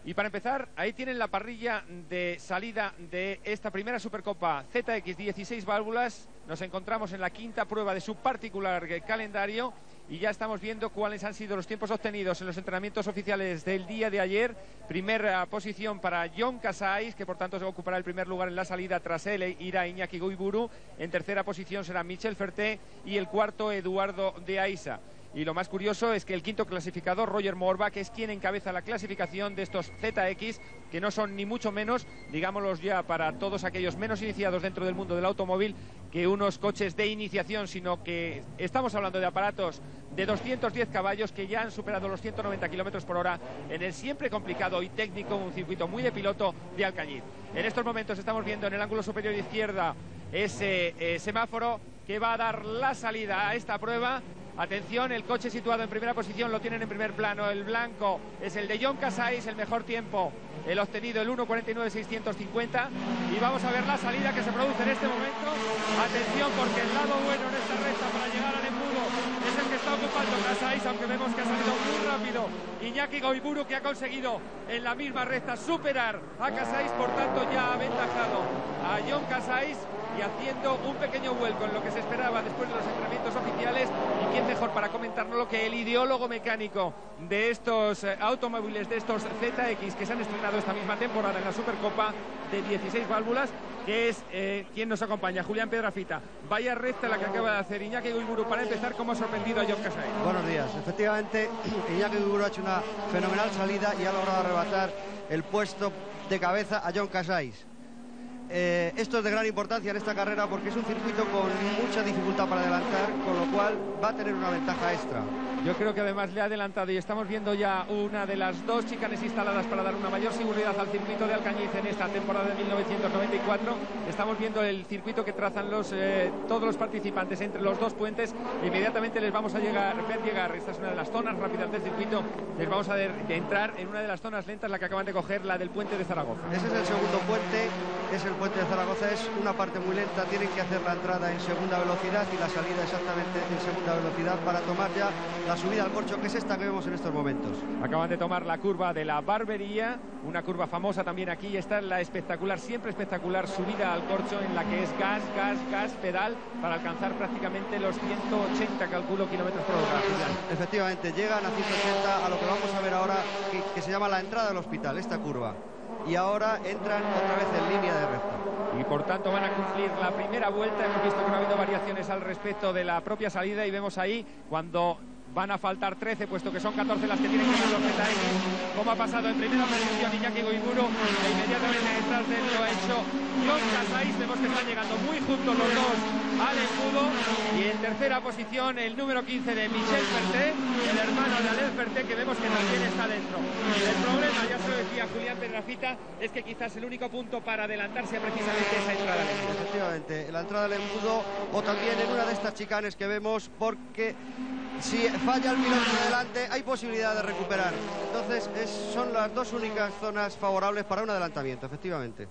Y para empezar, ahí tienen la parrilla de salida de esta primera Supercopa ZX 16 válvulas. Nos encontramos en la quinta prueba de su particular calendario y ya estamos viendo cuáles han sido los tiempos obtenidos en los entrenamientos oficiales del día de ayer. Primera posición para Jon Casais, que por tanto se ocupará el primer lugar en la salida. Tras él irá Iñaki Goiburu. En tercera posición será Michel Ferté y el cuarto Eduardo de Aisa. Y lo más curioso es que el quinto clasificador, Roger Morbach, es quien encabeza la clasificación de estos ZX, que no son ni mucho menos, digámoslos ya para todos aquellos menos iniciados dentro del mundo del automóvil, que unos coches de iniciación, sino que estamos hablando de aparatos de 210 caballos que ya han superado los 190 kilómetros por hora en el siempre complicado y técnico, un circuito muy de piloto de Alcañiz. En estos momentos estamos viendo en el ángulo superior izquierda ese semáforo que va a dar la salida a esta prueba. Atención, el coche situado en primera posición lo tienen en primer plano. El blanco es el de Jon Casais, el mejor tiempo, el obtenido, el 1:49.650. Y vamos a ver la salida que se produce en este momento. Atención, porque el lado bueno en esta recta para llegar al embudo es el que está ocupando Casais, aunque vemos que ha salido muy rápido Iñaki Goiburu, que ha conseguido en la misma recta superar a Casais, por tanto ya ha aventajado a Jon Casais y haciendo un pequeño vuelco en lo que se esperaba después de los entrenamientos oficiales. Y quién mejor para comentarnos que el ideólogo mecánico de estos automóviles, de estos ZX que se han estrenado esta misma temporada en la Supercopa de 16 válvulas, que es quien nos acompaña, Julián Pedrafita. Vaya recta la que acaba de hacer Iñaki Goiburu para empezar. ¿Cómo ha sorprendido a Jon Casais? Buenos días. Efectivamente, Iñaki Goiburu ha hecho una fenomenal salida y ha logrado arrebatar el puesto de cabeza a Jon Casais. Esto es de gran importancia en esta carrera porque es un circuito con mucha dificultad para adelantar, con lo cual va a tener una ventaja extra. Yo creo que además le ha adelantado y estamos viendo ya una de las dos chicanes instaladas para dar una mayor seguridad al circuito de Alcañiz en esta temporada de 1994. Estamos viendo el circuito que trazan todos los participantes entre los dos puentes. Inmediatamente les vamos a ver llegar, esta es una de las zonas rápidas del circuito, les vamos a ver entrar en una de las zonas lentas, la que acaban de coger, la del puente de Zaragoza. Ese es el segundo puente, es el puente de Zaragoza, es una parte muy lenta, tienen que hacer la entrada en segunda velocidad y la salida exactamente en segunda velocidad para tomar ya la subida al corcho, que es esta que vemos en estos momentos. Acaban de tomar la curva de la Barbería, una curva famosa también aquí, y esta es la espectacular, siempre espectacular subida al corcho en la que es gas, gas, gas, pedal para alcanzar prácticamente los 180, calculo, kilómetros por hora. Efectivamente, llegan a 180 a lo que vamos a ver ahora, que se llama la entrada del hospital, esta curva. Y ahora entran otra vez en línea de recta. Y por tanto van a cumplir la primera vuelta. Hemos visto que no ha habido variaciones al respecto de la propia salida y vemos ahí cuando van a faltar 13, puesto que son 14 las que tienen que ser los ZX. Como ha pasado en primera posición Iñaki Goiburu, e inmediatamente detrás de él lo ha hecho Jon Casais. Vemos que están llegando muy juntos los dos al embudo. Y en tercera posición el número 15 de Michel Ferté, el hermano de Alain Ferté, que vemos que también está dentro. El problema, ya se lo decía Julián Pedrafita, es que quizás el único punto para adelantarse precisamente esa entrada al embudo. Efectivamente, la entrada al embudo, o también en una de estas chicanes que vemos, porque si falla el piloto de delante hay posibilidad de recuperar. Entonces son las dos únicas zonas favorables para un adelantamiento, efectivamente.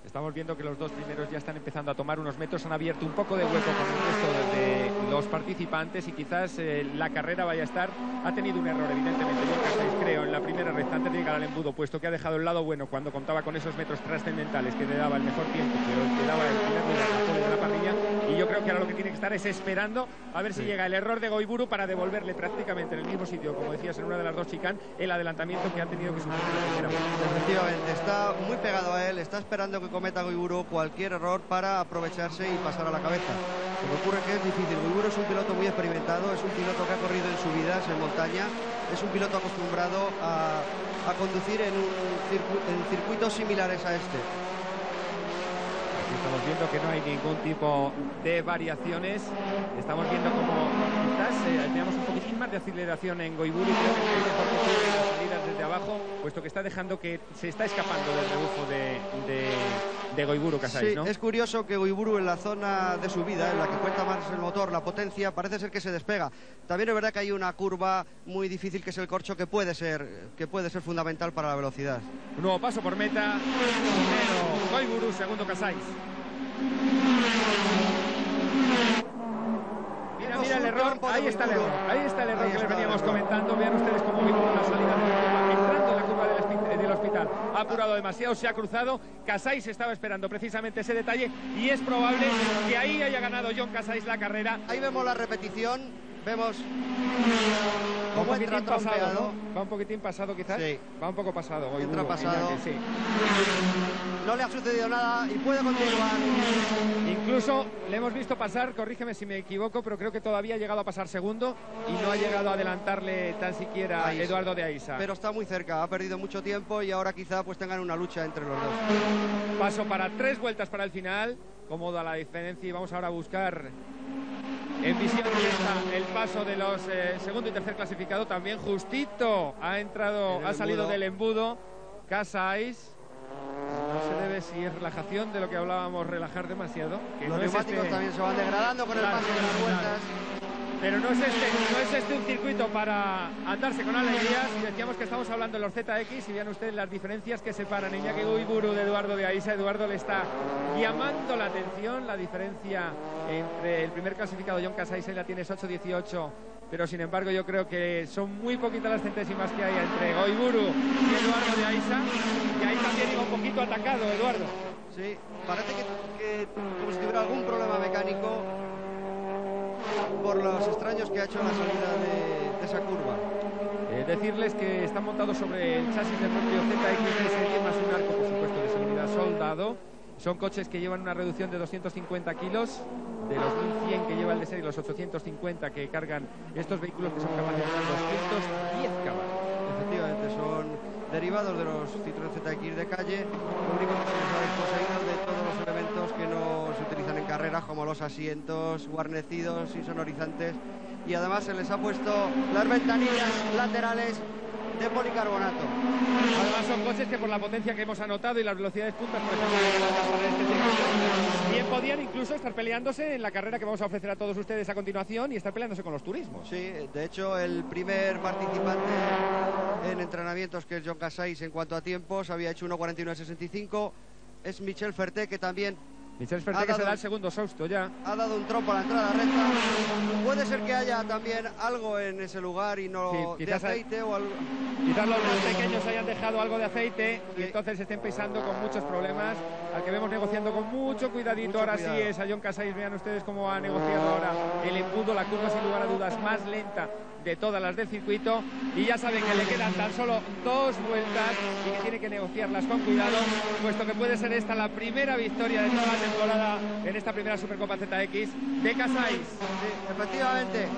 Estamos viendo que los dos primeros ya están empezando a tomar unos metros, han abierto un poco de hueco con el resto de los participantes y quizás la carrera vaya a estar. Ha tenido un error, evidentemente, creo, en la primera recta antes de llegar al embudo, puesto que ha dejado el lado bueno cuando contaba con esos metros trascendentales que le daba el mejor tiempo, que le daba el primer lugar al pole de la parrilla. Y yo creo que ahora lo que tiene que estar es esperando a ver si llega el error de Goiburu para devolverle prácticamente en el mismo sitio, como decías, en una de las dos chicane, el adelantamiento que han tenido que sufrir en la primera vuelta. Efectivamente, está muy pegado a él, está esperando que cometa Goiburu cualquier error para aprovecharse y pasar a la cabeza. Lo que ocurre que es difícil. Goiburu es un piloto muy experimentado, es un piloto que ha corrido en subidas, en montaña, es un piloto acostumbrado a conducir en circuitos similares a este. Aquí estamos viendo que no hay ningún tipo de variaciones. Estamos viendo como quizás tenemos un poquitín más de aceleración en Goiburu, y creo que es mejor que siga las salidas desde abajo, puesto que está dejando que se está escapando del rebufo de Goiburu Casais, sí, ¿no? Es curioso que Goiburu en la zona de subida, en la que cuenta más el motor, la potencia, parece ser que se despega. También es verdad que hay una curva muy difícil que es el corcho, que puede ser fundamental para la velocidad. Un nuevo paso por meta. Primero Goiburu, segundo Casais. Mira el error, ahí está el error, que les veníamos comentando. Vean ustedes cómo Goiburu en la salida de la curva, entrando en la curva del carrera ha apurado demasiado, se ha cruzado. Casais estaba esperando precisamente ese detalle y es probable que ahí haya ganado John Casais la carrera. Ahí vemos la repetición, vemos cómo entra pasado, ¿no? Va un poquitín pasado quizás. Sí. Va un poco pasado. Hoy entra pasado. Sí. No le ha sucedido nada y puede continuar. Incluso le hemos visto pasar, corrígeme si me equivoco, pero creo que todavía ha llegado a pasar segundo y no ha llegado a adelantarle tan siquiera a Eduardo de Aisa. Pero está muy cerca, ha perdido mucho tiempo y ahora quizá pues tengan una lucha entre los dos. Paso para 3 vueltas para el final, cómoda la diferencia, y vamos ahora a buscar en visión directa el paso de los segundo y tercer clasificado. También justito ha entrado, ha salido del embudo Casais. No se debe, si es relajación de lo que hablábamos, relajar demasiado. Que los no neumáticos también se van degradando con el paso de las vueltas. Pero no es este un circuito para andarse con alegrías. Y decíamos que estamos hablando de los ZX y vean ustedes las diferencias que separan Iñaki Goiburu de Eduardo de Aisa. Eduardo le está llamando la atención. La diferencia entre el primer clasificado John Casais la tiene 8-18. Pero sin embargo yo creo que son muy poquitas las centésimas que hay entre Goiburu y Eduardo de Aisa. Y ahí también iba un poquito atacado Eduardo. Sí, parece que como si tuviera algún problema mecánico por los extraños que ha hecho en la salida de esa curva. Decirles que están montados sobre el chasis del propio ZX más un arco, por supuesto, de seguridad soldado. Son coches que llevan una reducción de 250 kilos, de los 1100 que lleva el de serie, los 850 que cargan estos vehículos, que son capaces de dar 210 caballos. Efectivamente, son derivados de los Citroën ZX de calle. Lo único que se les ha desposeído de todos los elementos que no se utilizan en carreras, como los asientos guarnecidos, insonorizantes, y además se les ha puesto las ventanillas laterales de policarbonato. Además son coches que por la potencia que hemos anotado y las velocidades puntas, por ejemplo, bien podían incluso estar peleándose en la carrera que vamos a ofrecer a todos ustedes a continuación y estar peleándose con los turismos. Sí, de hecho el primer participante en entrenamientos, que es John Casais, en cuanto a tiempos, había hecho 1:41.65. Es Michel Ferté, que también Michel Ferté, que se da el segundo susto ya. Ha dado un trompo a la entrada recta. Puede ser que haya también algo en ese lugar y no sí, de aceite o algo. Quizás los más pequeños hayan dejado algo de aceite y entonces estén pisando con muchos problemas. Al que vemos negociando con mucho cuidadito. Ahora sí es a John Casais. Vean ustedes cómo ha negociado ahora el embudo. La curva, sin lugar a dudas, más lenta de todas las del circuito, y ya saben que le quedan tan solo 2 vueltas y que tiene que negociarlas con cuidado, puesto que puede ser esta la primera victoria de toda la temporada en esta primera Supercopa ZX de Casais. Sí, efectivamente.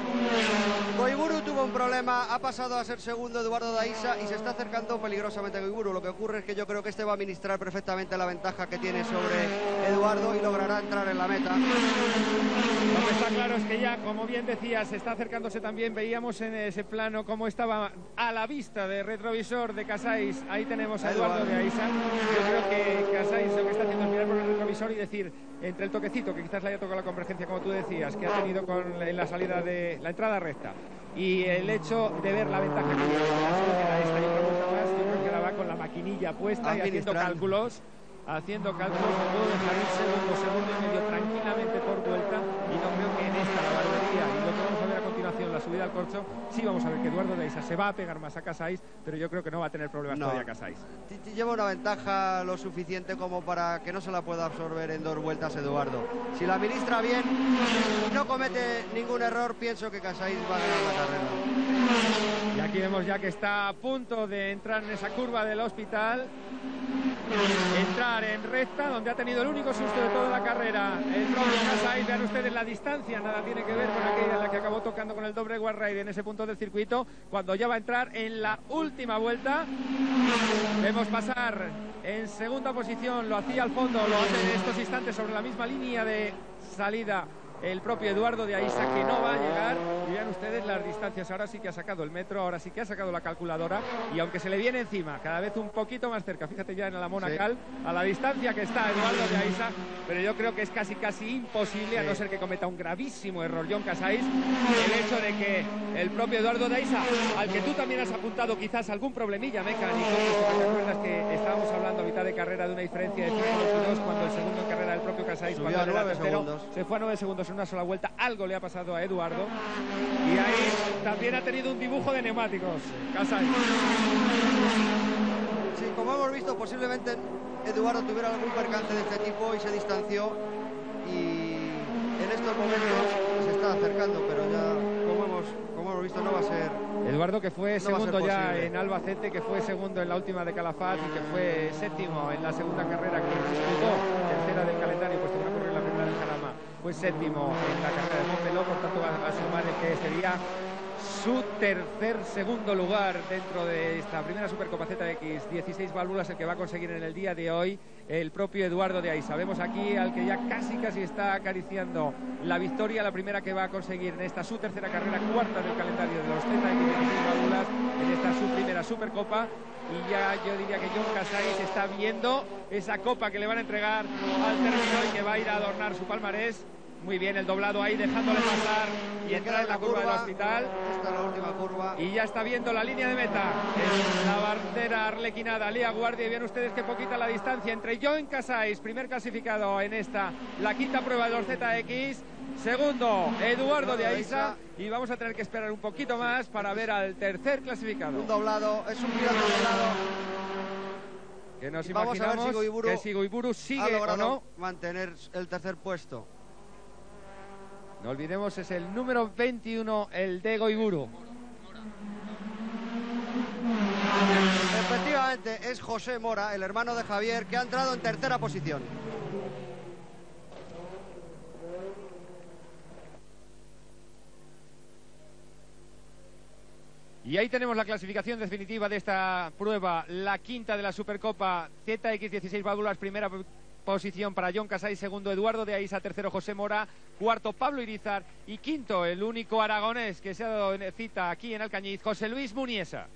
Goiburu tuvo un problema, ha pasado a ser segundo Eduardo de Aisa y se está acercando peligrosamente a Goiburu. Lo que ocurre es que yo creo que este va a administrar perfectamente la ventaja que tiene sobre Eduardo y logrará entrar en la meta. Lo que está claro es que ya, como bien decía, se está acercándose también. Veíamos en ese plano cómo estaba a la vista de retrovisor de Casais. Ahí tenemos a Eduardo de Aisa. Yo creo que Casais lo que está haciendo es mirar por el retrovisor y decir, entre el toquecito, que quizás le haya tocado la convergencia, como tú decías, que ha tenido en la salida de la entrada recta, y el hecho de ver la ventaja que tiene, yo creo que ahora va con la maquinilla puesta y haciendo cálculos. Haciendo cálculos, me puedo dejar un segundo y medio tranquilamente por vuelta, y no creo que en esta la barbería y lo que vamos a ver a continuación, la subida al corcho, sí vamos a ver que Eduardo de Aisa se va a pegar más a Casais, pero yo creo que no va a tener problemas todavía Casais. Lleva una ventaja lo suficiente como para que no se la pueda absorber en 2 vueltas Eduardo. Si la administra bien, no comete ningún error, pienso que Casais va a ganar la carrera. Y aquí vemos ya que está a punto de entrar en esa curva del hospital. Entrar en recta, donde ha tenido el único susto de toda la carrera el propio Casais. Vean ustedes la distancia, nada tiene que ver con aquella en la que acabó tocando con el doble wall ride en ese punto del circuito, cuando ya va a entrar en la última vuelta. Vemos pasar en segunda posición, lo hacía al fondo, lo hace en estos instantes sobre la misma línea de salida el propio Eduardo de Aisa, que no va a llegar. Y vean ustedes las distancias. Ahora sí que ha sacado el metro, ahora sí que ha sacado la calculadora, y aunque se le viene encima cada vez un poquito más cerca, fíjate ya en la Monacal, a la distancia que está Eduardo de Aisa, pero yo creo que es casi imposible, a no ser que cometa un gravísimo error John Casais, el hecho de que el propio Eduardo de Aisa, al que tú también has apuntado quizás algún problemilla mecánico, porque te acuerdas que estábamos hablando a mitad de carrera de una diferencia de 5-2, cuando el segundo en carrera del propio Casais, cuando era tercero, se fue a 9 segundos en una sola vuelta. Algo le ha pasado a Eduardo, y ahí también ha tenido un dibujo de neumáticos Casais. Sí, como hemos visto, posiblemente Eduardo tuviera algún percance de este tipo y se distanció, y en estos momentos se está acercando, pero ya como hemos visto no va a ser. Eduardo, que fue segundo ya posible. en Albacete, que fue segundo en la última de Calafat y que fue séptimo en la segunda carrera que disputó, tercera del calendario, puesto que no corrió en la primera del Jarama, fue séptimo en la carrera de Montmeló, por tanto va a sumar el que sería su segundo lugar dentro de esta primera Supercopa ZX 16 válvulas, el que va a conseguir en el día de hoy el propio Eduardo de Aiza. Vemos aquí al que ya casi está acariciando la victoria, la primera que va a conseguir en esta su tercera carrera, cuarta del calendario de los ZX 16 válvulas, en esta su primera Supercopa. Y ya yo diría que Jon Casais está viendo esa copa que le van a entregar al término y que va a ir a adornar su palmarés. Muy bien el doblado ahí, dejándole pasar y entrar en la curva del Hospital. Esta es la última curva. Y ya está viendo la línea de meta. Es la bandera arlequinada, Lía Guardia. Y ven ustedes qué poquita la distancia entre Jon Casais, primer clasificado en esta, la quinta prueba de los ZX. Segundo, Eduardo de Aiza. Y vamos a tener que esperar un poquito más para ver al tercer clasificado. Un doblado, es un piloto doblado. Que nos vamos imaginamos a ver que Sigo Iburu sigue o no. Mantener el tercer puesto. No olvidemos, es el número 21, el de Goiburu. Efectivamente, es José Mora, el hermano de Javier, que ha entrado en tercera posición. Y ahí tenemos la clasificación definitiva de esta prueba, la quinta de la Supercopa ZX 16 válvulas, primera posición para Jon Casais, segundo Eduardo de Aiza, tercero José Mora, cuarto Pablo Irizar y quinto el único aragonés que se ha dado cita aquí en Alcañiz, José Luis Muniesa.